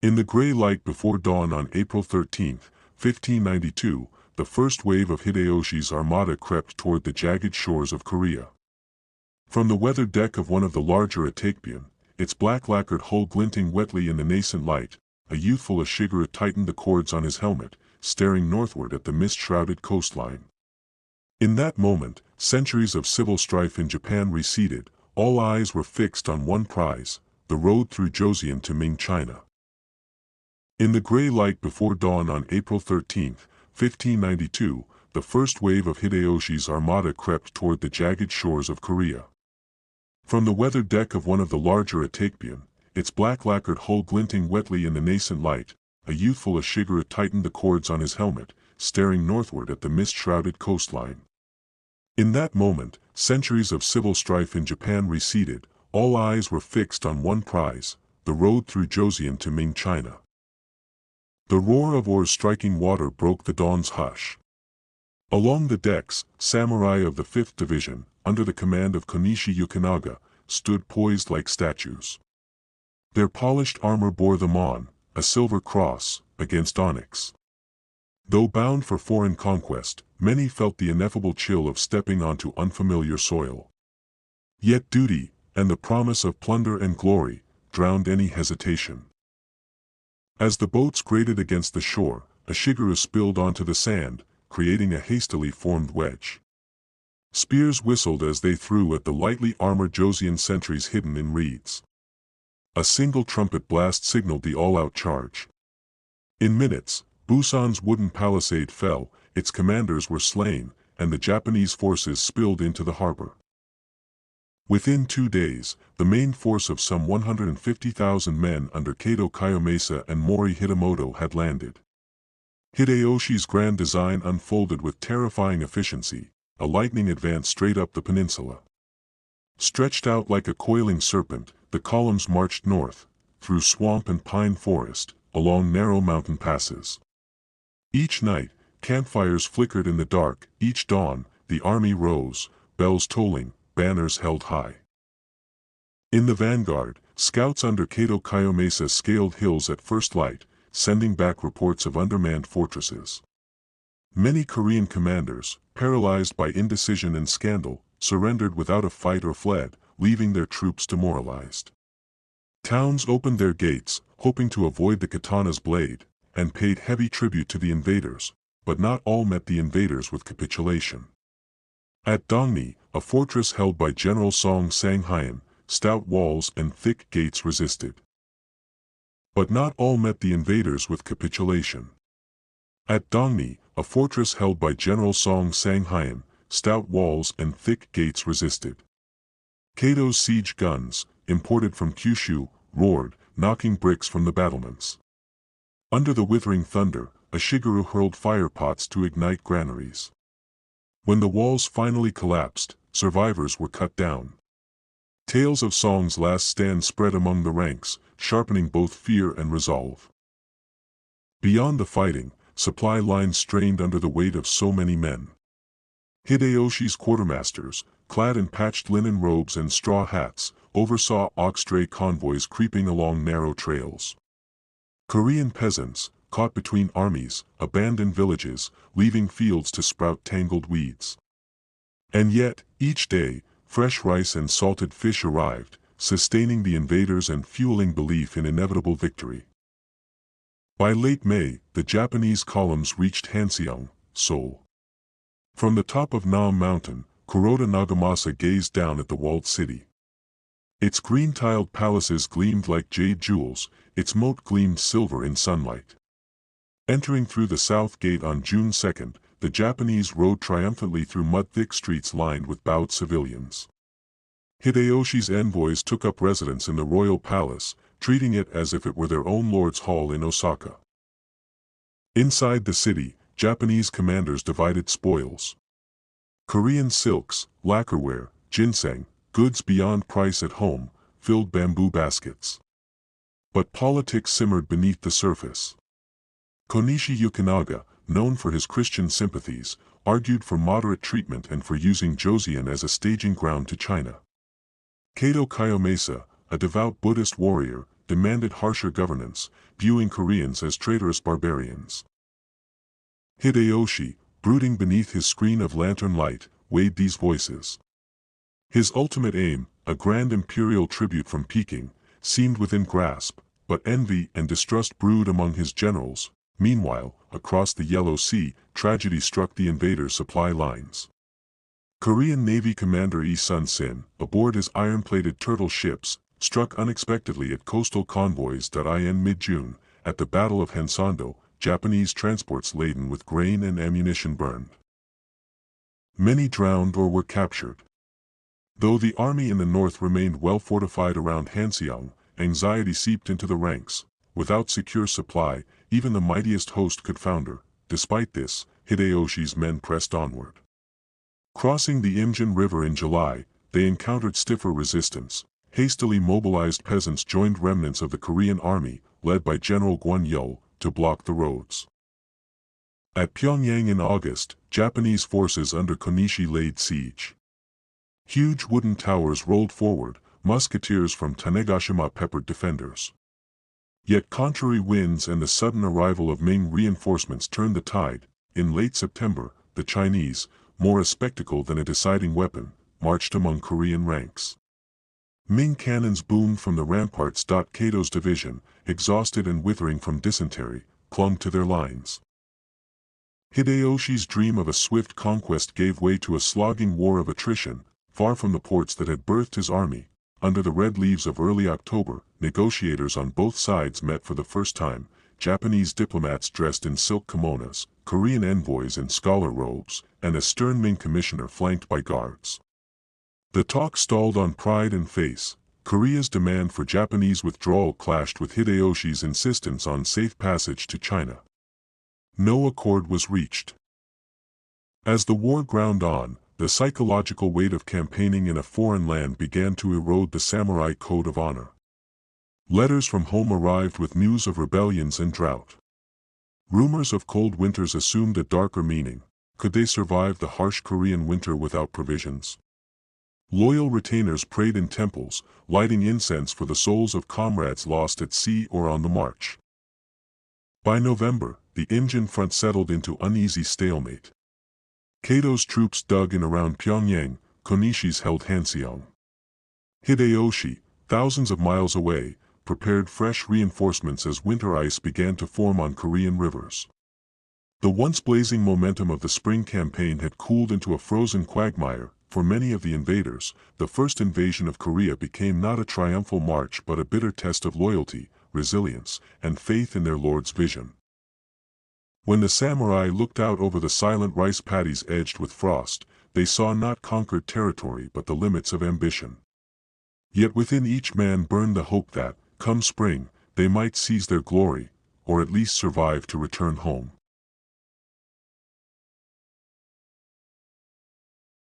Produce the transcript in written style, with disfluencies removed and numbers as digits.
In the gray light before dawn on April 13, 1592, the first wave of Hideyoshi's armada crept toward the jagged shores of Korea. From the weathered deck of one of the larger Atakebion, its black lacquered hull glinting wetly in the nascent light, a youthful Ashiguro tightened the cords on his helmet, staring northward at the mist-shrouded coastline. In that moment, centuries of civil strife in Japan receded, all eyes were fixed on one prize, the road through Joseon to Ming China. In the gray light before dawn on April 13, 1592, the first wave of Hideyoshi's armada crept toward the jagged shores of Korea. From the weathered deck of one of the larger Atakebion, its black lacquered hull glinting wetly in the nascent light, a youthful Ashiguro tightened the cords on his helmet, staring northward at the mist-shrouded coastline. In that moment, centuries of civil strife in Japan receded, all eyes were fixed on one prize, the road through Joseon to Ming China. The roar of oars striking water broke the dawn's hush. Along the decks, samurai of the 5th Division, under the command of Konishi Yukinaga, stood poised like statues. Their polished armor bore them on, a silver cross, against onyx. Though bound for foreign conquest, many felt the ineffable chill of stepping onto unfamiliar soil. Yet duty, and the promise of plunder and glory, drowned any hesitation. As the boats grated against the shore, Ashiguro spilled onto the sand, creating a hastily formed wedge. Spears whistled as they threw at the lightly armored Joseon sentries hidden in reeds. A single trumpet blast signaled the all-out charge. In minutes, Busan's wooden palisade fell, its commanders were slain, and the Japanese forces spilled into the harbor. Within 2 days, the main force of some 150,000 men under Kato Kiyomasa and Mori Hitamoto had landed. Hideyoshi's grand design unfolded with terrifying efficiency, a lightning advance straight up the peninsula. Stretched out like a coiling serpent, the columns marched north, through swamp and pine forest, along narrow mountain passes. Each night, campfires flickered in the dark, each dawn, the army rose, bells tolling, banners held high. In the vanguard, scouts under Kato Kiyomasa scaled hills at first light, sending back reports of undermanned fortresses. Many Korean commanders, paralyzed by indecision and scandal, surrendered without a fight or fled, leaving their troops demoralized. Towns opened their gates, hoping to avoid the katana's blade, and paid heavy tribute to the invaders, but not all met the invaders with capitulation. At Dongni, a fortress held by General Song Sang-hyun, stout walls and thick gates resisted. But not all met the invaders with capitulation. At Dongni, a fortress held by General Song Sang-hyun, stout walls and thick gates resisted. Kato's siege guns, imported from Kyushu, roared, knocking bricks from the battlements. Under the withering thunder, Ashiguro hurled firepots to ignite granaries. When the walls finally collapsed, survivors were cut down. Tales of Song's last stand spread among the ranks, sharpening both fear and resolve. Beyond the fighting, supply lines strained under the weight of so many men. Hideyoshi's quartermasters, clad in patched linen robes and straw hats, oversaw ox-dray convoys creeping along narrow trails. Korean peasants, caught between armies, abandoned villages, leaving fields to sprout tangled weeds. And yet, each day, fresh rice and salted fish arrived, sustaining the invaders and fueling belief in inevitable victory. By late May, the Japanese columns reached Hanseong, Seoul. From the top of Nam Mountain, Kuroda Nagamasa gazed down at the walled city. Its green-tiled palaces gleamed like jade jewels, its moat gleamed silver in sunlight. Entering through the south gate on June 2, the Japanese rode triumphantly through mud-thick streets lined with bowed civilians. Hideyoshi's envoys took up residence in the royal palace, treating it as if it were their own lord's hall in Osaka. Inside the city, Japanese commanders divided spoils. Korean silks, lacquerware, ginseng, goods beyond price at home, filled bamboo baskets. But politics simmered beneath the surface. Konishi Yukinaga, known for his Christian sympathies, argued for moderate treatment and for using Joseon as a staging ground to China. Kato Kiyomasa, a devout Buddhist warrior, demanded harsher governance, viewing Koreans as traitorous barbarians. Hideyoshi, brooding beneath his screen of lantern light, weighed these voices. His ultimate aim, a grand imperial tribute from Peking, seemed within grasp, but envy and distrust brewed among his generals. Meanwhile, across the Yellow Sea, tragedy struck the invaders' supply lines. Korean Navy Commander Yi Sun-sin, aboard his iron-plated turtle ships, struck unexpectedly at coastal convoys. In mid-June, at the Battle of Hansando, Japanese transports laden with grain and ammunition burned. Many drowned or were captured. Though the army in the north remained well fortified around Hanseong, anxiety seeped into the ranks. Without secure supply, even the mightiest host could founder. Despite this, Hideyoshi's men pressed onward. Crossing the Imjin River in July, they encountered stiffer resistance. Hastily mobilized peasants joined remnants of the Korean army, led by General Guan Yu, to block the roads. At Pyongyang in August, Japanese forces under Konishi laid siege. Huge wooden towers rolled forward, musketeers from Tanegashima peppered defenders. Yet contrary winds and the sudden arrival of Ming reinforcements turned the tide. In late September, the Chinese, more a spectacle than a deciding weapon, marched among Korean ranks. Ming cannons boomed from the ramparts. Kato's division, exhausted and withering from dysentery, clung to their lines. Hideyoshi's dream of a swift conquest gave way to a slogging war of attrition. Far from the ports that had birthed his army, under the red leaves of early October, negotiators on both sides met for the first time. Japanese diplomats dressed in silk kimonos, Korean envoys in scholar robes, and a stern Ming commissioner flanked by guards. The talk stalled on pride and face. Korea's demand for Japanese withdrawal clashed with Hideyoshi's insistence on safe passage to China. No accord was reached. As the war ground on, the psychological weight of campaigning in a foreign land began to erode the samurai code of honor. Letters from home arrived with news of rebellions and drought. Rumors of cold winters assumed a darker meaning. Could they survive the harsh Korean winter without provisions? Loyal retainers prayed in temples, lighting incense for the souls of comrades lost at sea or on the march. By November, the Imjin front settled into uneasy stalemate. Kato's troops dug in around Pyongyang, Konishi's held Hanseong. Hideyoshi, thousands of miles away, prepared fresh reinforcements as winter ice began to form on Korean rivers. The once blazing momentum of the spring campaign had cooled into a frozen quagmire. For many of the invaders, the first invasion of Korea became not a triumphal march but a bitter test of loyalty, resilience, and faith in their lord's vision. When the samurai looked out over the silent rice paddies edged with frost, they saw not conquered territory but the limits of ambition. Yet within each man burned the hope that, come spring, they might seize their glory, or at least survive to return home.